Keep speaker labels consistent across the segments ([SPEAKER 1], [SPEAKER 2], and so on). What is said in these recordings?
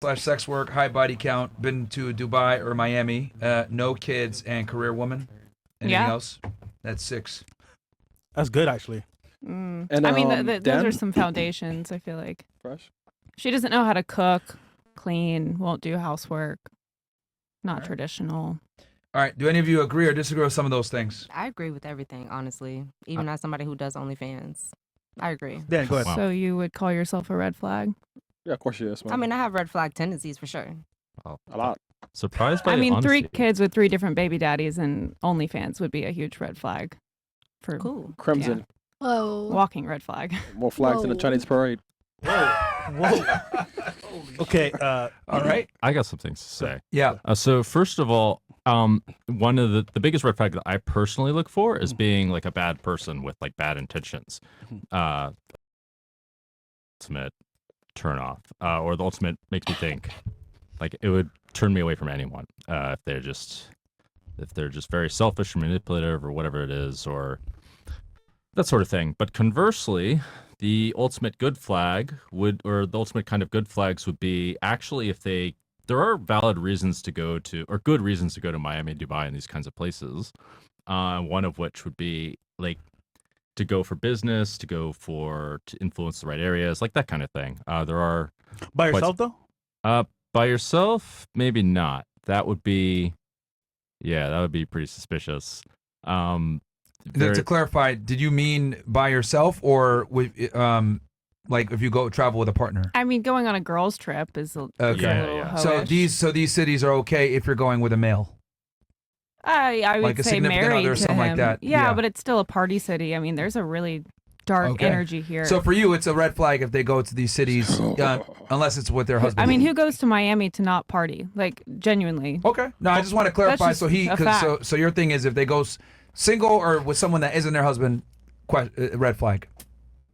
[SPEAKER 1] /sex work, high body count, been to Dubai or Miami, no kids, and career woman. Anything else? That's 6.
[SPEAKER 2] That's good, actually.
[SPEAKER 3] And
[SPEAKER 4] I mean, those are some foundations, I feel like.
[SPEAKER 3] Fresh.
[SPEAKER 4] She doesn't know how to cook, clean, won't do housework, not traditional.
[SPEAKER 1] All right. Do any of you agree or disagree with some of those things?
[SPEAKER 5] I agree with everything, honestly. Even as somebody who does OnlyFans. I agree.
[SPEAKER 2] Dan, go ahead.
[SPEAKER 4] Wow. So you would call yourself a red flag?
[SPEAKER 3] Yeah, of course she is. Man.
[SPEAKER 5] I mean, I have red flag tendencies for sure.
[SPEAKER 3] A lot.
[SPEAKER 6] Surprised by
[SPEAKER 4] I mean,
[SPEAKER 6] honesty.
[SPEAKER 4] 3 kids with 3 different baby daddies and OnlyFans would be a huge red flag. For
[SPEAKER 5] Cool.
[SPEAKER 3] Crimson.
[SPEAKER 4] Yeah.
[SPEAKER 7] Whoa.
[SPEAKER 4] Walking red flag.
[SPEAKER 3] More flags in the Chinese parade.
[SPEAKER 2] Whoa. Okay.
[SPEAKER 1] All right.
[SPEAKER 6] I got some things to say.
[SPEAKER 1] Yeah.
[SPEAKER 6] So first of all, one of the biggest red flag that I personally look for is being like a bad person with like bad intentions. Ultimate turn off, or the ultimate makes me think. Like it would turn me away from anyone if they're just very selfish or manipulative or whatever it is, or that sort of thing. But conversely, the ultimate good flag or the ultimate kind of good flags would be actually if there are valid reasons to go to, or good reasons to go to Miami, Dubai, and these kinds of places. One of which would be like to go for business, to influence the right areas, like that kind of thing. There are
[SPEAKER 2] by yourself though.
[SPEAKER 6] By yourself, maybe not. That would be pretty suspicious.
[SPEAKER 1] To clarify, did you mean by yourself or with, like if you go travel with a partner?
[SPEAKER 4] I mean, going on a girls' trip is a little
[SPEAKER 1] So these cities are okay if you're going with a male.
[SPEAKER 4] I would
[SPEAKER 1] like a
[SPEAKER 4] say
[SPEAKER 1] significant
[SPEAKER 4] married
[SPEAKER 1] other or
[SPEAKER 4] to
[SPEAKER 1] something
[SPEAKER 4] him.
[SPEAKER 1] like that.
[SPEAKER 4] Yeah, but it's still a party city. I mean, there's a really dark energy here.
[SPEAKER 1] So for you, it's a red flag if they go to these cities, unless it's with their husband.
[SPEAKER 4] I mean, who goes to Miami to not party? Like, genuinely.
[SPEAKER 1] Okay. No, I just want to clarify. So so your thing is if they go single or with someone that isn't their husband, red flag.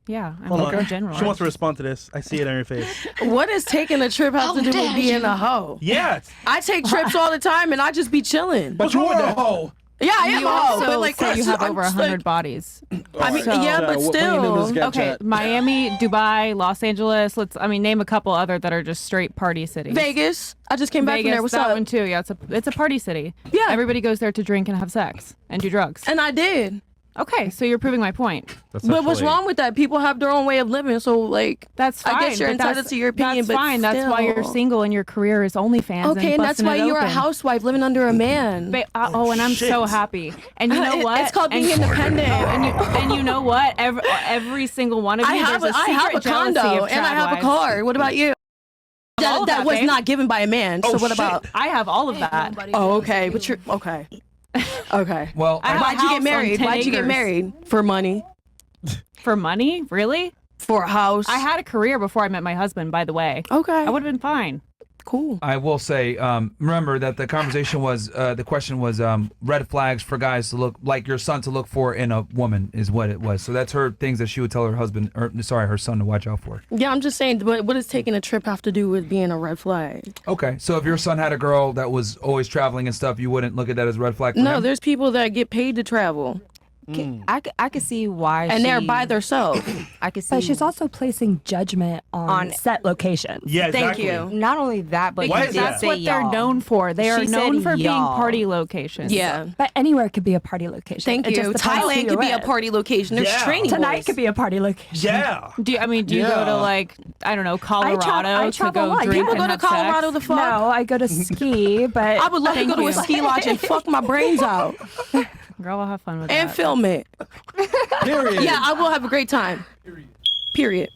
[SPEAKER 4] Yeah, I
[SPEAKER 2] Hold
[SPEAKER 4] mean,
[SPEAKER 2] on.
[SPEAKER 4] in general.
[SPEAKER 2] She wants to respond to this. I see it on your face.
[SPEAKER 7] What does taking a trip have to do with being a hoe?
[SPEAKER 2] Yeah.
[SPEAKER 7] I take trips all the time and I just be chilling.
[SPEAKER 2] But you are a hoe.
[SPEAKER 7] Yeah, I am
[SPEAKER 4] you
[SPEAKER 7] a hoe.
[SPEAKER 4] also
[SPEAKER 7] But like,
[SPEAKER 4] say you have over 100 bodies.
[SPEAKER 7] I mean, yeah, but still.
[SPEAKER 4] Okay, Miami, Dubai, Los Angeles. Name a couple other that are just straight party cities.
[SPEAKER 7] Vegas. I just came back from there. What's
[SPEAKER 4] that
[SPEAKER 7] up?
[SPEAKER 4] one too. Yeah, it's a party city.
[SPEAKER 7] Yeah.
[SPEAKER 4] Everybody goes there to drink and have sex and do drugs.
[SPEAKER 7] And I did.
[SPEAKER 4] Okay, so you're proving my point.
[SPEAKER 7] But what's wrong with that? People have their own way of living, so like
[SPEAKER 4] that's fine.
[SPEAKER 7] I guess you're entitled to your opinion,
[SPEAKER 4] that's
[SPEAKER 7] but
[SPEAKER 4] fine. That's why you're single and your career is OnlyFans.
[SPEAKER 7] Okay, and that's why you're a housewife living under a man.
[SPEAKER 4] And I'm so happy. And you know what?
[SPEAKER 7] It's called being independent.
[SPEAKER 4] And you know what? Every single one of you,
[SPEAKER 7] I have a condo and I have a car. What about you? That was not given by a man. So what about?
[SPEAKER 4] I have all of that.
[SPEAKER 7] Oh, okay, but you're okay. Okay.
[SPEAKER 1] Well,
[SPEAKER 7] why'd you get married? Why'd you get married? For money.
[SPEAKER 4] For money? Really?
[SPEAKER 7] For a house.
[SPEAKER 4] I had a career before I met my husband, by the way.
[SPEAKER 7] Okay.
[SPEAKER 4] I would have been fine.
[SPEAKER 7] Cool.
[SPEAKER 1] I will say, remember that the conversation was, the question was red flags for guys to look, like your son to look for in a woman is what it was. So that's her things that she would tell her husband, her son to watch out for.
[SPEAKER 7] Yeah, I'm just saying, what does taking a trip have to do with being a red flag?
[SPEAKER 1] Okay, so if your son had a girl that was always traveling and stuff, you wouldn't look at that as a red flag for him?
[SPEAKER 7] No, there's people that get paid to travel.
[SPEAKER 5] I could see why
[SPEAKER 7] and they're by themselves.
[SPEAKER 5] I could see.
[SPEAKER 8] But she's also placing judgment on set locations.
[SPEAKER 2] Yeah, exactly.
[SPEAKER 5] Thank you. Not only that, but
[SPEAKER 4] that's what they're known for. They are known for being party locations.
[SPEAKER 7] Yeah.
[SPEAKER 8] But anywhere could be a party location.
[SPEAKER 7] Thank you. Thailand could be a party location. There's training
[SPEAKER 8] Tonight could be a party location.
[SPEAKER 2] Yeah.
[SPEAKER 4] Do you go to like, I don't know, Colorado to go drink and
[SPEAKER 7] go to
[SPEAKER 4] have
[SPEAKER 7] Colorado
[SPEAKER 4] sex?
[SPEAKER 7] to fuck?
[SPEAKER 8] No, I go to ski, but
[SPEAKER 7] I would love to go to a ski lodge and fuck my brains out.
[SPEAKER 4] Girl, I'll have fun with that.
[SPEAKER 7] And film it.
[SPEAKER 2] Period.
[SPEAKER 7] Yeah, I will have a great time. Period.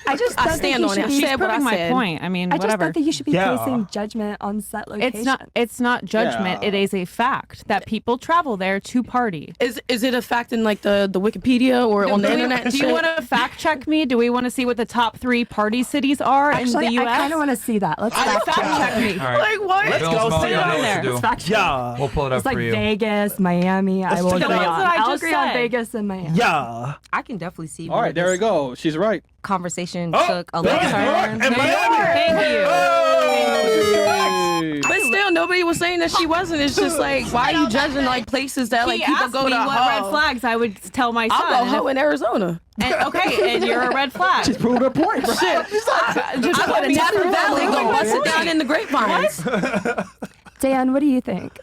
[SPEAKER 8] I just
[SPEAKER 7] I stand on it. I said what I
[SPEAKER 4] my
[SPEAKER 7] said.
[SPEAKER 4] point. I mean,
[SPEAKER 8] I just
[SPEAKER 4] whatever.
[SPEAKER 8] thought that you should be placing judgment on set locations.
[SPEAKER 4] It's not judgment.
[SPEAKER 3] Yeah.
[SPEAKER 4] It is a fact that people travel there to party.
[SPEAKER 7] Is it a fact in like the Wikipedia or on the internet? and
[SPEAKER 4] Do you
[SPEAKER 7] shit?
[SPEAKER 4] want to fact check me? Do we want to see what the top 3 party cities are
[SPEAKER 8] Actually,
[SPEAKER 4] in the U.S.?
[SPEAKER 8] I kind of want to see that. Let's fact
[SPEAKER 4] check me.
[SPEAKER 1] All right.
[SPEAKER 7] Like what?
[SPEAKER 2] Let's
[SPEAKER 1] Bill's
[SPEAKER 2] go
[SPEAKER 1] mom,
[SPEAKER 2] see
[SPEAKER 1] you know
[SPEAKER 2] it.
[SPEAKER 1] what to do.
[SPEAKER 8] Let's fact check.
[SPEAKER 2] Yeah.
[SPEAKER 1] We'll pull it up
[SPEAKER 8] It's like
[SPEAKER 1] for you.
[SPEAKER 8] Vegas, Miami. I will
[SPEAKER 2] check
[SPEAKER 8] agree
[SPEAKER 2] it out.
[SPEAKER 8] on.
[SPEAKER 4] That's what I
[SPEAKER 8] I'll
[SPEAKER 4] just
[SPEAKER 8] agree on
[SPEAKER 4] said.
[SPEAKER 8] Vegas and Miami.
[SPEAKER 2] Yeah.
[SPEAKER 5] I can definitely see.
[SPEAKER 3] All right, there we go. She's right.
[SPEAKER 5] Conversation
[SPEAKER 2] Oh,
[SPEAKER 5] took a
[SPEAKER 2] Vegas,
[SPEAKER 5] left
[SPEAKER 2] New York,
[SPEAKER 5] turn.
[SPEAKER 2] and Miami.
[SPEAKER 4] Thank you.
[SPEAKER 3] Hey.
[SPEAKER 7] But still, nobody was saying that she wasn't. It's just like, why are you judging like places that like
[SPEAKER 4] He
[SPEAKER 7] people
[SPEAKER 4] asked
[SPEAKER 7] go
[SPEAKER 4] me
[SPEAKER 7] to
[SPEAKER 4] what red
[SPEAKER 7] hoe?
[SPEAKER 4] flags I would tell my son.
[SPEAKER 7] I'll go
[SPEAKER 4] and
[SPEAKER 7] hoe in Arizona.
[SPEAKER 4] And you're a red flag.
[SPEAKER 3] She's proved her point, bro.
[SPEAKER 4] Shit. Just
[SPEAKER 7] I'm going to Napa Valley go bust it down in the grapevines.
[SPEAKER 8] Dan, what do you think?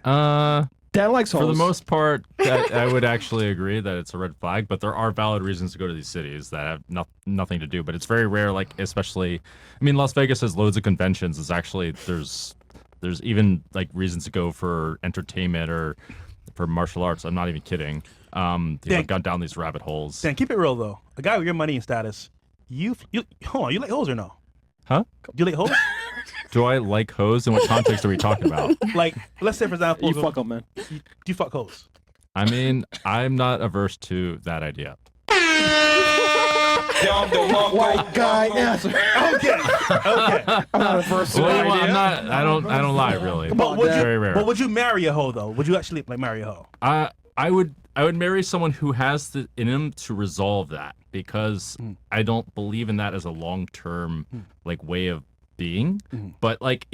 [SPEAKER 3] Dan likes hoes.
[SPEAKER 6] For the most part, I would actually agree that it's a red flag, but there are valid reasons to go to these cities that have nothing to do. But it's very rare, like especially, I mean, Las Vegas has loads of conventions. It's actually there's even like reasons to go for entertainment or for martial arts. I'm not even kidding. I've gone down these rabbit holes.
[SPEAKER 2] Dan, keep it real though. A guy with your money and status, you hold on, you like hoes or no?
[SPEAKER 6] Huh?
[SPEAKER 2] Do you like hoes?
[SPEAKER 6] Do I like hoes? In what context are we talking about?
[SPEAKER 2] Like, let's say for example,
[SPEAKER 3] You fuck them, man.
[SPEAKER 2] do you fuck hoes?
[SPEAKER 6] I mean, I'm not averse to that idea.
[SPEAKER 3] White guy answer.
[SPEAKER 2] Okay.
[SPEAKER 3] I'm not averse to
[SPEAKER 6] Well,
[SPEAKER 3] that idea.
[SPEAKER 6] I'm not. I don't lie, really.
[SPEAKER 2] But
[SPEAKER 6] It's very rare.
[SPEAKER 2] would you marry a hoe though? Would you actually like marry a hoe?
[SPEAKER 6] I would marry someone who has the in him to resolve that, because I don't believe in that as a long-term like way of being. But like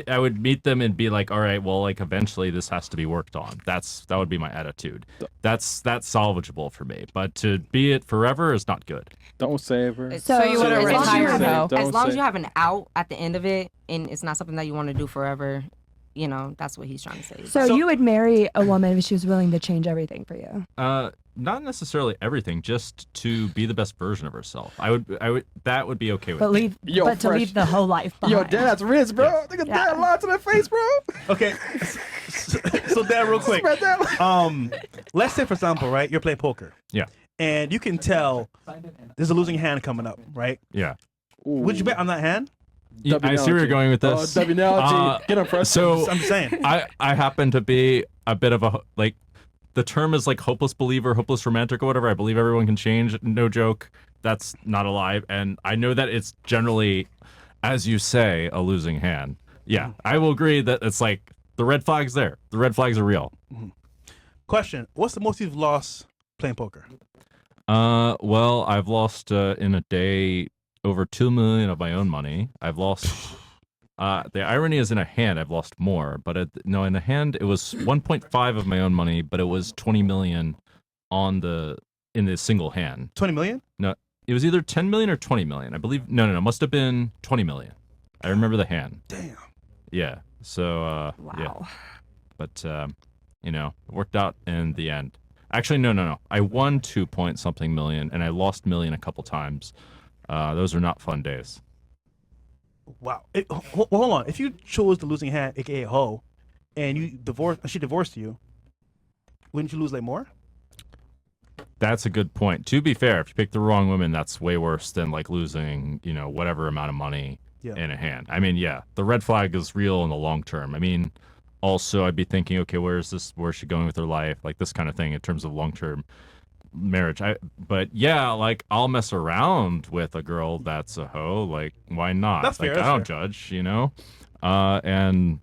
[SPEAKER 6] I would meet them and be like, all right, well, like eventually this has to be worked on. That would be my attitude. That's salvageable for me. But to be it forever is not good.
[SPEAKER 3] Don't save her.
[SPEAKER 4] So you would have
[SPEAKER 5] as long as you
[SPEAKER 4] retired
[SPEAKER 5] have-
[SPEAKER 4] though.
[SPEAKER 5] As long as
[SPEAKER 3] say-
[SPEAKER 5] you have an out at the end of it, and it's not something that you want to do forever, you know, that's what he's trying to say.
[SPEAKER 8] So you would marry a woman if she was willing to change everything for you?
[SPEAKER 6] Not necessarily everything, just to be the best version of herself. I would that would be okay with
[SPEAKER 8] But
[SPEAKER 6] me.
[SPEAKER 8] to leave the whole life behind.
[SPEAKER 3] Yo, Dan, that's rich, bro. Look at that line to their face, bro.
[SPEAKER 2] Okay. So Dan, real quick.
[SPEAKER 3] Spread that.
[SPEAKER 2] Let's say for example, right? You're playing poker.
[SPEAKER 6] Yeah.
[SPEAKER 2] And you can tell there's a losing hand coming up, right?
[SPEAKER 6] Yeah.
[SPEAKER 2] Would you bet on that hand?
[SPEAKER 6] I see where you're going with this.
[SPEAKER 3] W-analogy. Get him first.
[SPEAKER 6] So
[SPEAKER 2] I'm saying.
[SPEAKER 6] I happen to be a bit of a like. The term is like hopeless believer, hopeless romantic, or whatever. I believe everyone can change. No joke. That's not a lie. And I know that it's generally, as you say, a losing hand. Yeah, I will agree that it's like the red flag's there. The red flags are real.
[SPEAKER 2] Question: what's the most you've lost playing poker?
[SPEAKER 6] Well, I've lost in a day over 2 million of my own money. I've lost. The irony is, in a hand, I've lost more. But in a hand, it was 1.5 of my own money, but it was 20 million in the single hand.
[SPEAKER 2] 20 million?
[SPEAKER 6] No, it was either 10 million or 20 million. I believe. No, must have been 20 million. I remember the hand.
[SPEAKER 2] Damn.
[SPEAKER 6] Yeah. So.
[SPEAKER 8] Wow.
[SPEAKER 6] Yeah. But it worked out in the end. Actually, no. I won 2 point something million, and I lost million a couple times. Those are not fun days.
[SPEAKER 2] Wow. Hold on. If you chose the losing hand, aka hoe, and she divorced you, wouldn't you lose like more?
[SPEAKER 6] That's a good point. To be fair, if you pick the wrong woman, that's way worse than like losing, whatever amount of money in a hand. I mean, yeah, the red flag is real in the long term. I mean, also I'd be thinking, okay, where's she going with her life? Like this kind of thing in terms of long term marriage. But yeah, like I'll mess around with a girl that's a hoe. Like, why not?
[SPEAKER 2] That's
[SPEAKER 6] like,
[SPEAKER 2] fair.
[SPEAKER 6] I don't judge, and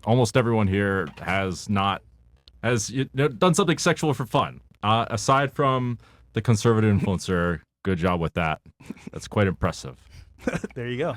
[SPEAKER 6] almost everyone here has done something sexual for fun. Aside from the conservative influencer, good job with that. That's quite impressive.
[SPEAKER 2] There you go.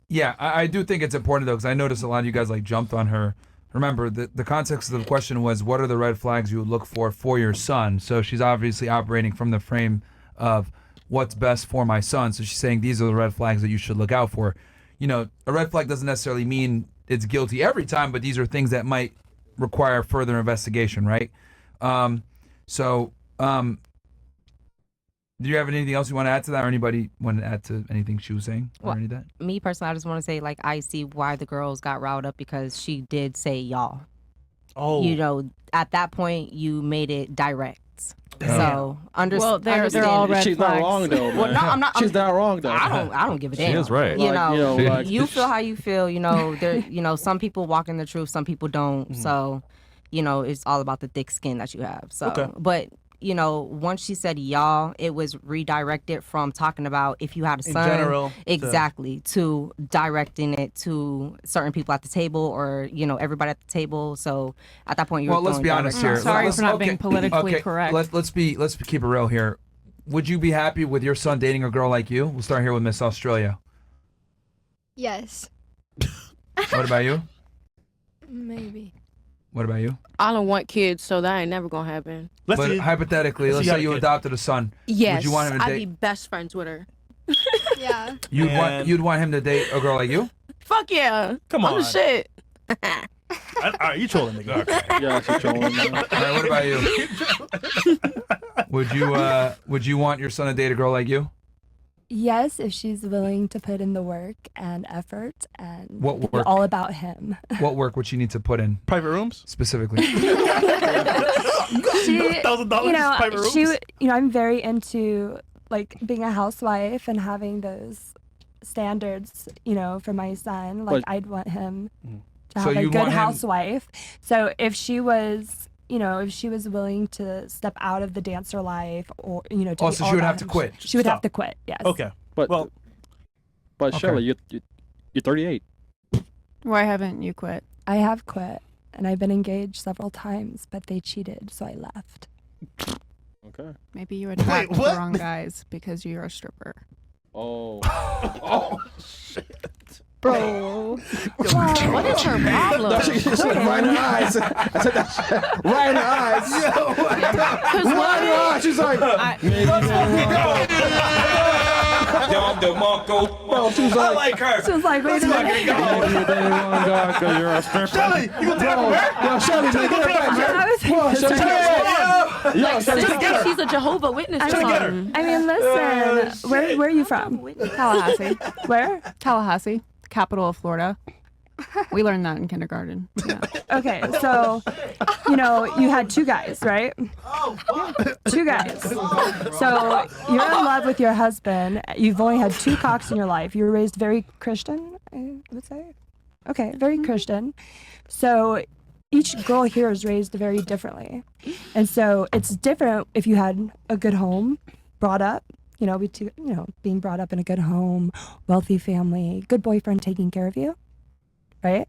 [SPEAKER 1] Yeah, I do think it's important though, because I noticed a lot of you guys like jumped on her. Remember, the context of the question was, what are the red flags you would look for your son? So she's obviously operating from the frame of what's best for my son. So she's saying these are the red flags that you should look out for. A red flag doesn't necessarily mean it's guilty every time, but these are things that might require further investigation, right? Do you have anything else you want to add to that, or anybody want to add to anything she was saying, or any of that?
[SPEAKER 5] Me personally, I just want to say, like, I see why the girls got riled up, because she did say y'all.
[SPEAKER 2] Oh.
[SPEAKER 5] At that point, you made it direct.
[SPEAKER 2] Damn.
[SPEAKER 5] So
[SPEAKER 4] Well, they're all red
[SPEAKER 3] She's
[SPEAKER 4] flags.
[SPEAKER 3] not wrong though. Man.
[SPEAKER 5] Well, no, I'm not.
[SPEAKER 3] She's not wrong though.
[SPEAKER 5] I don't give a damn.
[SPEAKER 6] She is right.
[SPEAKER 5] You feel how you feel. There. Some people walk in the truth, some people don't.
[SPEAKER 2] Mm-hmm.
[SPEAKER 5] So, it's all about the thick skin that you have. So,
[SPEAKER 2] Okay.
[SPEAKER 5] but once she said y'all, it was redirected from talking about if you had a son,
[SPEAKER 2] general,
[SPEAKER 5] exactly, to directing it to certain people at the table, or everybody at the table. So at that point, you're
[SPEAKER 1] Well, let's be honest here.
[SPEAKER 4] Sorry for not being politically correct.
[SPEAKER 1] Let's keep it real here. Would you be happy with your son dating a girl like you? We'll start here with Miss Australia.
[SPEAKER 9] Yes.
[SPEAKER 1] What about you?
[SPEAKER 9] Maybe.
[SPEAKER 1] What about you?
[SPEAKER 7] I don't want kids, so that ain't never gonna happen.
[SPEAKER 2] Let's
[SPEAKER 1] But
[SPEAKER 2] see.
[SPEAKER 1] hypothetically, let's
[SPEAKER 2] see how
[SPEAKER 1] say you
[SPEAKER 2] the kid-
[SPEAKER 1] adopted a son.
[SPEAKER 7] Yes,
[SPEAKER 1] Would you want him to
[SPEAKER 7] I'd be
[SPEAKER 1] date?
[SPEAKER 7] best friends with her.
[SPEAKER 9] Yeah.
[SPEAKER 1] You'd want him to date a girl like you?
[SPEAKER 7] Fuck yeah.
[SPEAKER 2] Come
[SPEAKER 7] I'm
[SPEAKER 2] on.
[SPEAKER 7] the shit.
[SPEAKER 2] All right, you trolling, nigga.
[SPEAKER 3] Yeah, she's trolling.
[SPEAKER 1] All right, what about you? Would you want your son to date a girl like you?
[SPEAKER 8] Yes, if she's willing to put in the work and effort and
[SPEAKER 1] What
[SPEAKER 8] be
[SPEAKER 1] work?
[SPEAKER 8] all about him.
[SPEAKER 1] What work would she need to put in
[SPEAKER 2] Private rooms?
[SPEAKER 1] specifically?
[SPEAKER 8] She,
[SPEAKER 2] $1,000
[SPEAKER 8] you know,
[SPEAKER 2] private rooms?
[SPEAKER 8] she, you know, I'm very into like being a housewife and having those standards, you know, for my son. Like
[SPEAKER 3] But-
[SPEAKER 8] I'd want him to
[SPEAKER 1] So
[SPEAKER 8] have a
[SPEAKER 1] you'd
[SPEAKER 8] good
[SPEAKER 1] want him-
[SPEAKER 8] housewife. So if she was, you know, if she was willing to step out of the dancer life, or you know, to be
[SPEAKER 1] So
[SPEAKER 8] all
[SPEAKER 1] she would
[SPEAKER 8] about
[SPEAKER 1] have to
[SPEAKER 8] him,
[SPEAKER 1] quit.
[SPEAKER 8] She would
[SPEAKER 2] Stop.
[SPEAKER 8] have to quit. Yes.
[SPEAKER 2] Okay.
[SPEAKER 3] But
[SPEAKER 2] Well,
[SPEAKER 3] but
[SPEAKER 1] Okay.
[SPEAKER 3] Shelly, you're 38.
[SPEAKER 4] Why haven't you quit?
[SPEAKER 8] I have quit, and I've been engaged several times, but they cheated, so I left.
[SPEAKER 3] Okay.
[SPEAKER 4] Maybe you attract the
[SPEAKER 2] what?
[SPEAKER 4] wrong guys because you're a stripper.
[SPEAKER 3] Oh.
[SPEAKER 4] Bro.
[SPEAKER 7] What is her problem?
[SPEAKER 3] She said right in her eyes. I said that shit right in her eyes. Right in her eyes. She's like, bro, she's
[SPEAKER 1] I
[SPEAKER 3] like,
[SPEAKER 1] like her.
[SPEAKER 8] She was like, wait a minute.
[SPEAKER 3] you're dating one guy 'cause you're a stripper.
[SPEAKER 2] Shelly, you gonna take
[SPEAKER 3] Bro, yo, Shelly, man, get her back, man.
[SPEAKER 8] I was
[SPEAKER 3] Bro, Shelly, get her back. Yo, Shelly,
[SPEAKER 7] Just
[SPEAKER 3] get her.
[SPEAKER 7] she's a Jehovah Witness or
[SPEAKER 8] I mean,
[SPEAKER 7] something.
[SPEAKER 8] I mean, listen. Where are you from?
[SPEAKER 4] Tallahassee.
[SPEAKER 8] Where?
[SPEAKER 4] Tallahassee, capital of Florida. We learned that in kindergarten. Yeah.
[SPEAKER 8] Okay, so you know you had two guys, right? Two guys. So you're in love with your husband. You've only had two cocks in your life. You were raised very Christian, I would say. Okay, very Christian. So each girl here is raised very differently, and so it's different if you had a good home, brought up. You know, being brought up in a good home, wealthy family, good boyfriend taking care of you. Right?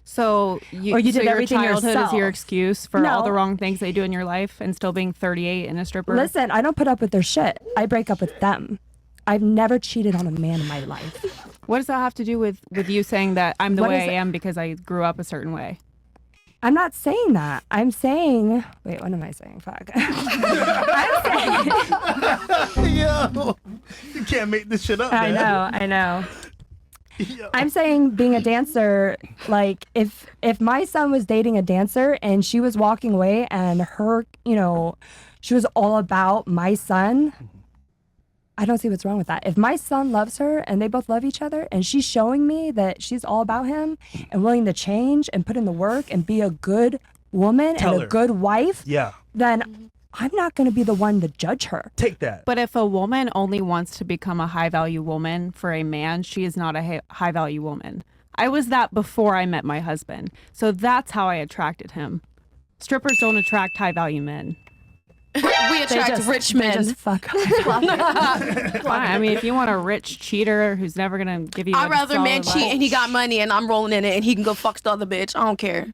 [SPEAKER 4] So
[SPEAKER 8] Or you did
[SPEAKER 4] your
[SPEAKER 8] everything
[SPEAKER 4] childhood is your
[SPEAKER 8] yourself.
[SPEAKER 4] excuse for all the wrong things they do in your life and still being 38 and a stripper?
[SPEAKER 8] Listen, I don't put up with their shit. I break up with them. I've never cheated on a man in my life.
[SPEAKER 4] What does that have to do with you saying that I'm the
[SPEAKER 8] What
[SPEAKER 4] way
[SPEAKER 8] is
[SPEAKER 4] I
[SPEAKER 8] it?
[SPEAKER 4] am because I grew up a certain way?
[SPEAKER 8] I'm not saying that. I'm saying, wait, what am I saying? Fuck. I'm saying,
[SPEAKER 2] yo, you can't make this shit up, man.
[SPEAKER 8] I know. I'm saying being a dancer, like if my son was dating a dancer and she was walking away and her, you know, she was all about my son, I don't see what's wrong with that. If my son loves her and they both love each other and she's showing me that she's all about him and willing to change and put in the work and be a good woman
[SPEAKER 2] Tell
[SPEAKER 8] and
[SPEAKER 2] her.
[SPEAKER 8] a good wife,
[SPEAKER 2] Yeah.
[SPEAKER 8] then I'm not going to be the one to judge her.
[SPEAKER 2] Take that.
[SPEAKER 4] But if a woman only wants to become a high value woman for a man, she is not a high value woman. I was that before I met my husband. So that's how I attracted him. Strippers don't attract high value men.
[SPEAKER 7] We attract rich men.
[SPEAKER 8] Just fuck.
[SPEAKER 4] I mean, if you want a rich cheater who's never going to give you
[SPEAKER 7] I'd
[SPEAKER 4] a
[SPEAKER 7] rather a man
[SPEAKER 4] solid
[SPEAKER 7] cheat
[SPEAKER 4] life-
[SPEAKER 7] and he got money and I'm rolling in it and he can go fuck the other bitch. I don't care.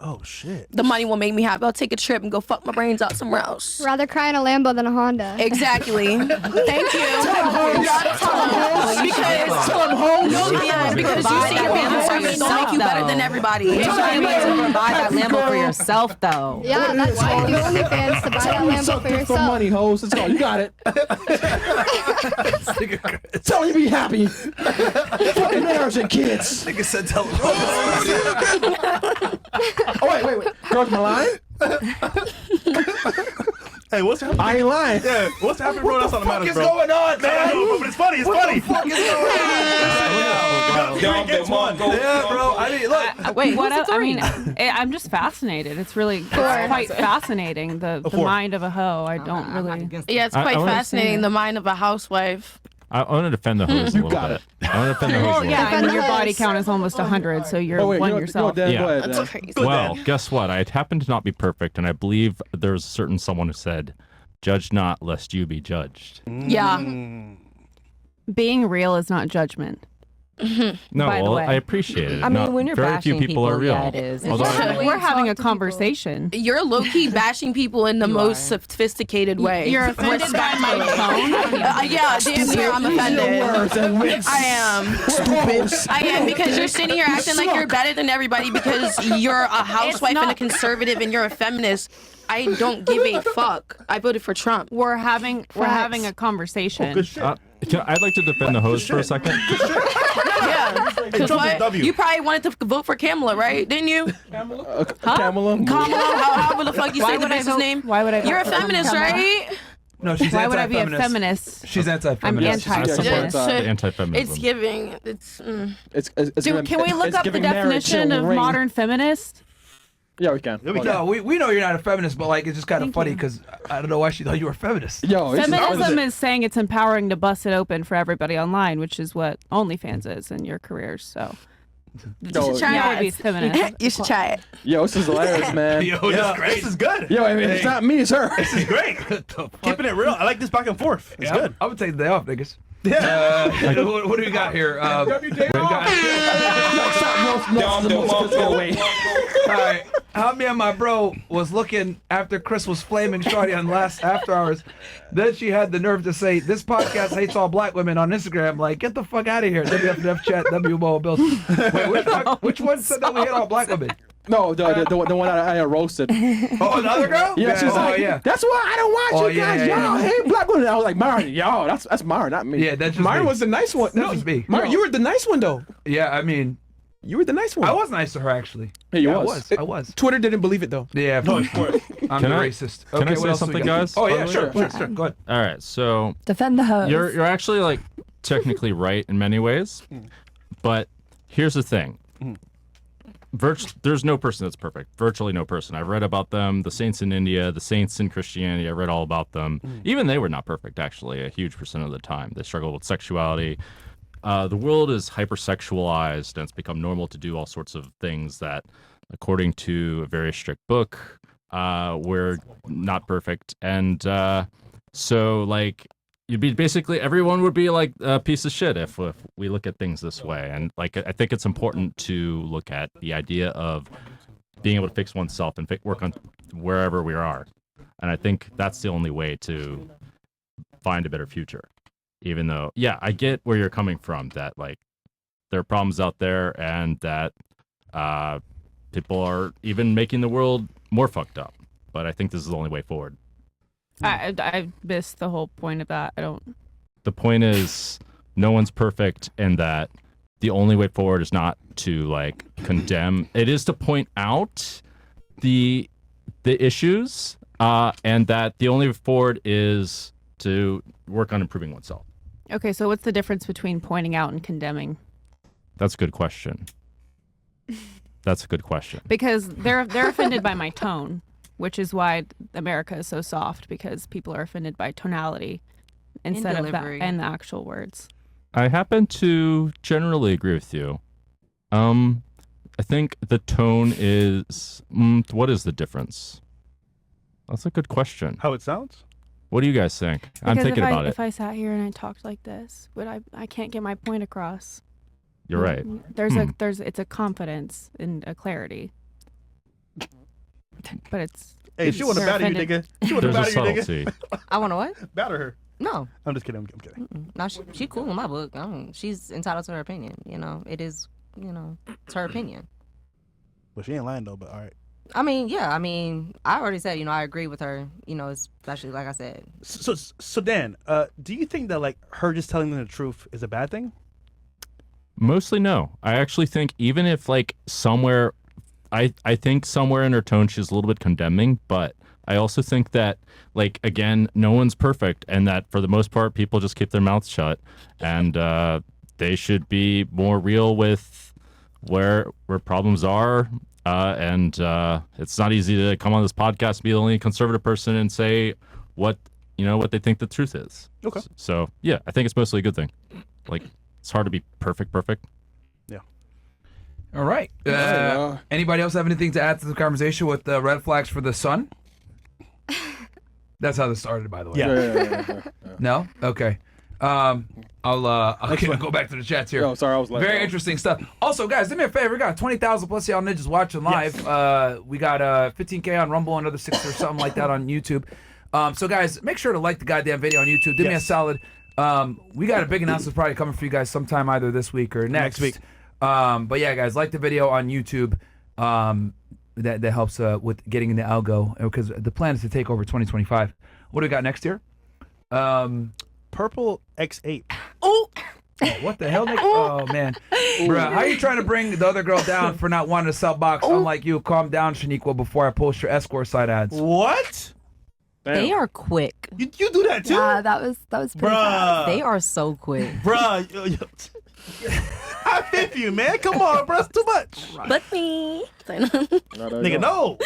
[SPEAKER 2] Oh shit.
[SPEAKER 7] The money will make me happy. I'll take a trip and go fuck my brains out somewhere else.
[SPEAKER 9] Rather cry in a Lambo than a Honda.
[SPEAKER 7] Exactly. Thank you. Because you see your Lambo for yourself don't make you better than everybody.
[SPEAKER 5] You should be able to provide that Lambo for yourself, though.
[SPEAKER 9] Yeah, that's why you OnlyFans to buy that Lambo
[SPEAKER 3] suck
[SPEAKER 9] for
[SPEAKER 3] dick for
[SPEAKER 9] yourself.
[SPEAKER 3] money, hoes. Let's go. You got it. Tell me to be happy. Fucking marriage and kids.
[SPEAKER 1] Nigga said tell him.
[SPEAKER 3] Oh, wait. Girls, my line?
[SPEAKER 2] Hey, what's happening?
[SPEAKER 3] I ain't lying.
[SPEAKER 2] Yeah, what's happening, bro? That's not the matter,
[SPEAKER 1] What's
[SPEAKER 2] bro.
[SPEAKER 1] going on,
[SPEAKER 2] Man,
[SPEAKER 1] man?
[SPEAKER 2] no, but it's funny. It's funny.
[SPEAKER 1] What is going on?
[SPEAKER 2] Three gets one.
[SPEAKER 1] Yeah, bro. I mean, look.
[SPEAKER 4] Wait, what else? I mean, I'm just fascinated. It's really quite fascinating. The
[SPEAKER 2] four.
[SPEAKER 4] mind of a hoe. I don't really.
[SPEAKER 7] Yeah, it's
[SPEAKER 6] I
[SPEAKER 7] quite
[SPEAKER 6] wanna
[SPEAKER 7] fascinating.
[SPEAKER 4] say-
[SPEAKER 7] The mind of a housewife.
[SPEAKER 6] I want to defend the hose a little
[SPEAKER 3] got
[SPEAKER 6] bit. I want to defend the hose a
[SPEAKER 4] Well,
[SPEAKER 6] little
[SPEAKER 4] yeah,
[SPEAKER 6] bit.
[SPEAKER 4] I mean, your body count is almost 100, so you're
[SPEAKER 3] Oh, wait,
[SPEAKER 4] one
[SPEAKER 3] go
[SPEAKER 4] yourself.
[SPEAKER 3] Dan,
[SPEAKER 6] Yeah.
[SPEAKER 3] go ahead,
[SPEAKER 7] That's
[SPEAKER 3] Dan.
[SPEAKER 7] crazy.
[SPEAKER 6] Well, guess what? I happened to not be perfect, and I believe there was a certain someone who said, "Judge not, lest you be judged."
[SPEAKER 7] Yeah.
[SPEAKER 4] Being real is not judgment.
[SPEAKER 6] No,
[SPEAKER 4] By the
[SPEAKER 6] well,
[SPEAKER 4] way.
[SPEAKER 6] I appreciate it.
[SPEAKER 5] I mean,
[SPEAKER 6] Not
[SPEAKER 5] when you're
[SPEAKER 6] very few
[SPEAKER 5] bashing
[SPEAKER 6] people are real.
[SPEAKER 5] yeah, it is.
[SPEAKER 6] Although
[SPEAKER 4] We're having a conversation.
[SPEAKER 7] You're low key bashing people in the
[SPEAKER 5] You
[SPEAKER 7] most
[SPEAKER 5] are.
[SPEAKER 7] sophisticated way.
[SPEAKER 4] You're offended by my tone?
[SPEAKER 7] Yeah, damn near I'm offended. I am.
[SPEAKER 3] Stupid.
[SPEAKER 7] I am because you're sitting here acting like you're better than everybody because you're a housewife and a conservative and you're a feminist. I don't give a fuck. I voted for Trump.
[SPEAKER 4] We're having a conversation.
[SPEAKER 2] Good shit.
[SPEAKER 6] I'd like to defend the host for a second.
[SPEAKER 7] Yeah. Because
[SPEAKER 2] Trump is
[SPEAKER 7] what?
[SPEAKER 2] W.
[SPEAKER 7] You probably wanted to vote for Kamala, right? Didn't you?
[SPEAKER 3] Kamala.
[SPEAKER 7] Kamala, however the fuck you say the bitch's name.
[SPEAKER 4] Why would I?
[SPEAKER 7] You're a
[SPEAKER 4] vote for
[SPEAKER 7] feminist,
[SPEAKER 4] Kamala?
[SPEAKER 7] right?
[SPEAKER 1] No, she's
[SPEAKER 4] Why would I be a
[SPEAKER 1] anti-feminist.
[SPEAKER 4] feminist?
[SPEAKER 1] She's
[SPEAKER 4] I'm
[SPEAKER 1] anti-feminist.
[SPEAKER 6] I support
[SPEAKER 4] anti-feminist.
[SPEAKER 6] the anti-feminism.
[SPEAKER 7] It's giving. It's.
[SPEAKER 3] It's
[SPEAKER 4] Dude, can we look up the definition of modern feminist?
[SPEAKER 3] Yeah, we can.
[SPEAKER 2] Yeah, we
[SPEAKER 3] Oh,
[SPEAKER 2] can.
[SPEAKER 1] No, we know you're not a feminist, but like it's just kind of funny because I don't know why she thought you were a feminist.
[SPEAKER 3] Yo, this
[SPEAKER 4] Feminism is saying it's empowering to bust it open for everybody online, which is what OnlyFans is in your careers. So
[SPEAKER 3] Yo,
[SPEAKER 7] try
[SPEAKER 4] yeah,
[SPEAKER 7] it.
[SPEAKER 4] I would be feminist.
[SPEAKER 7] You should try it.
[SPEAKER 3] yo, this is hilarious, man.
[SPEAKER 1] Yo,
[SPEAKER 2] Yeah, this is good.
[SPEAKER 3] Yo, I mean, it's not me, it's her.
[SPEAKER 2] This is great. Keeping it real. I like this back and forth. It's good.
[SPEAKER 1] I would take the day off, niggas.
[SPEAKER 2] Yeah.
[SPEAKER 1] What do we got here? All right. How me and my bro was looking after Chris was flaming Shorty on last After Hours. Then she had the nerve to say, this podcast hates all black women on Instagram. Like, get the fuck out of here. WFF chat, WMO Bills. Wait, which one said that we hate all black women?
[SPEAKER 3] No, the one I roasted.
[SPEAKER 1] Oh, another girl?
[SPEAKER 3] Yeah, she's like,
[SPEAKER 1] yeah.
[SPEAKER 3] that's why I don't watch
[SPEAKER 1] Oh,
[SPEAKER 3] you guys.
[SPEAKER 1] yeah,
[SPEAKER 3] Y'all
[SPEAKER 1] yeah.
[SPEAKER 3] hate black women. I was like, Myron, yo, that's Myron, not me.
[SPEAKER 1] Yeah, that's just
[SPEAKER 10] Myron
[SPEAKER 1] me.
[SPEAKER 10] was the nice one.
[SPEAKER 1] That was me.
[SPEAKER 10] Myron, you were the nice one though.
[SPEAKER 1] Yeah, I mean,
[SPEAKER 10] You were the nice one.
[SPEAKER 1] I was nice to her, actually.
[SPEAKER 3] Yeah, you
[SPEAKER 1] Yeah,
[SPEAKER 3] was.
[SPEAKER 1] I was.
[SPEAKER 10] Twitter didn't believe it though.
[SPEAKER 1] Yeah,
[SPEAKER 2] No,
[SPEAKER 1] of
[SPEAKER 2] of course.
[SPEAKER 1] I'm
[SPEAKER 6] Can
[SPEAKER 1] the
[SPEAKER 6] I-
[SPEAKER 1] racist.
[SPEAKER 6] can I
[SPEAKER 1] what
[SPEAKER 6] say
[SPEAKER 1] else we
[SPEAKER 6] something,
[SPEAKER 1] got?
[SPEAKER 6] guys?
[SPEAKER 1] Oh, yeah, sure.
[SPEAKER 3] yeah.
[SPEAKER 1] Please, sure. Go ahead.
[SPEAKER 6] All right, so
[SPEAKER 8] Defend the host.
[SPEAKER 6] you're actually like technically right in many ways, but here's the thing. There's no person that's perfect. Virtually no person. I've read about them. The saints in India, the saints in Christianity. I read all about them. Even they were not perfect, actually. A huge percent of the time, they struggle with sexuality. The world is hypersexualized, and it's become normal to do all sorts of things that, according to a very strict book, we're not perfect. And so, like, you'd be basically everyone would be like a piece of shit if we look at things this way. And like, I think it's important to look at the idea of being able to fix oneself and work on wherever we are. And I think that's the only way to find a better future. Even though, yeah, I get where you're coming from, that like there are problems out there and that people are even making the world more fucked up. But I think this is the only way forward.
[SPEAKER 4] I missed the whole point of that. I don't.
[SPEAKER 6] The point is, no one's perfect, and that the only way forward is not to like condemn. It is to point out the issues, and that the only way forward is to work on improving oneself.
[SPEAKER 4] Okay, so what's the difference between pointing out and condemning?
[SPEAKER 6] That's a good question. That's a good question.
[SPEAKER 4] Because they're offended by my tone, which is why America is so soft, because people are offended by tonality instead of that
[SPEAKER 5] delivery.
[SPEAKER 4] and the actual words.
[SPEAKER 6] I happen to generally agree with you. I think the tone is. What is the difference? That's a good question.
[SPEAKER 2] How it sounds?
[SPEAKER 6] What do you guys think? I'm
[SPEAKER 4] Because
[SPEAKER 6] thinking about it.
[SPEAKER 4] If I sat here and I talked like this, I can't get my point across.
[SPEAKER 6] You're right.
[SPEAKER 4] It's a confidence and a clarity. But it's.
[SPEAKER 2] Hey, she want to
[SPEAKER 4] they're
[SPEAKER 2] batter you,
[SPEAKER 4] offended.
[SPEAKER 2] nigga. She want to
[SPEAKER 6] There's a
[SPEAKER 2] batter you, nigga.
[SPEAKER 6] subtlety.
[SPEAKER 5] I want to what?
[SPEAKER 2] Batter her.
[SPEAKER 5] No.
[SPEAKER 2] I'm just kidding. I'm kidding.
[SPEAKER 5] No, she cool in my book. She's entitled to her opinion. You know, it is, you know, it's her opinion.
[SPEAKER 2] Well, she ain't lying though. But all right.
[SPEAKER 5] I mean, yeah. I mean, I already said, you know, I agree with her. You know, especially like I said.
[SPEAKER 2] So Dan, do you think that like her just telling them the truth is a bad thing?
[SPEAKER 6] Mostly no. I actually think even if like somewhere, I think somewhere in her tone she's a little bit condemning, but I also think that like, again, no one's perfect, and that for the most part people just keep their mouths shut, and they should be more real with where problems are, and it's not easy to come on this podcast and be the only conservative person and say what they think the truth is.
[SPEAKER 2] Okay.
[SPEAKER 6] So yeah, I think it's mostly a good thing. Like, it's hard to be perfect.
[SPEAKER 2] Yeah.
[SPEAKER 1] All right. Anybody else have anything to add to the conversation with the red flags for the sun? That's how this started, by the way.
[SPEAKER 2] Yeah.
[SPEAKER 1] No? Okay. I'll go back to the chats here.
[SPEAKER 3] Yo, sorry, I was like,
[SPEAKER 1] very interesting stuff. Also, guys, do me a favor. We got 20,000 plus y'all ninjas watching live. We got 15K on Rumble, another 6 or something like that on YouTube. So, guys, make sure to like the goddamn video on YouTube. Do me a solid. We got a big announcement probably coming for you guys sometime either this week or next
[SPEAKER 2] week.
[SPEAKER 1] But yeah, guys, like the video on YouTube. That helps with getting in the algo because the plan is to take over 2025. What do we got next year?
[SPEAKER 2] Purple X8.
[SPEAKER 7] Oh,
[SPEAKER 1] what the hell, Nick? Oh man, bruh, how you trying to bring the other girl down for not wanting to sell box? Unlike you, calm down, Shaniqua, before I post your escort side ads.
[SPEAKER 2] What?
[SPEAKER 5] They are quick.
[SPEAKER 2] You do that too?
[SPEAKER 8] Yeah, that was pretty fast.
[SPEAKER 2] Bruh.
[SPEAKER 5] They are so quick.
[SPEAKER 2] Bruh. I fifth you, man. Come on, bro. It's too much.
[SPEAKER 7] but me.
[SPEAKER 2] Nigga, no.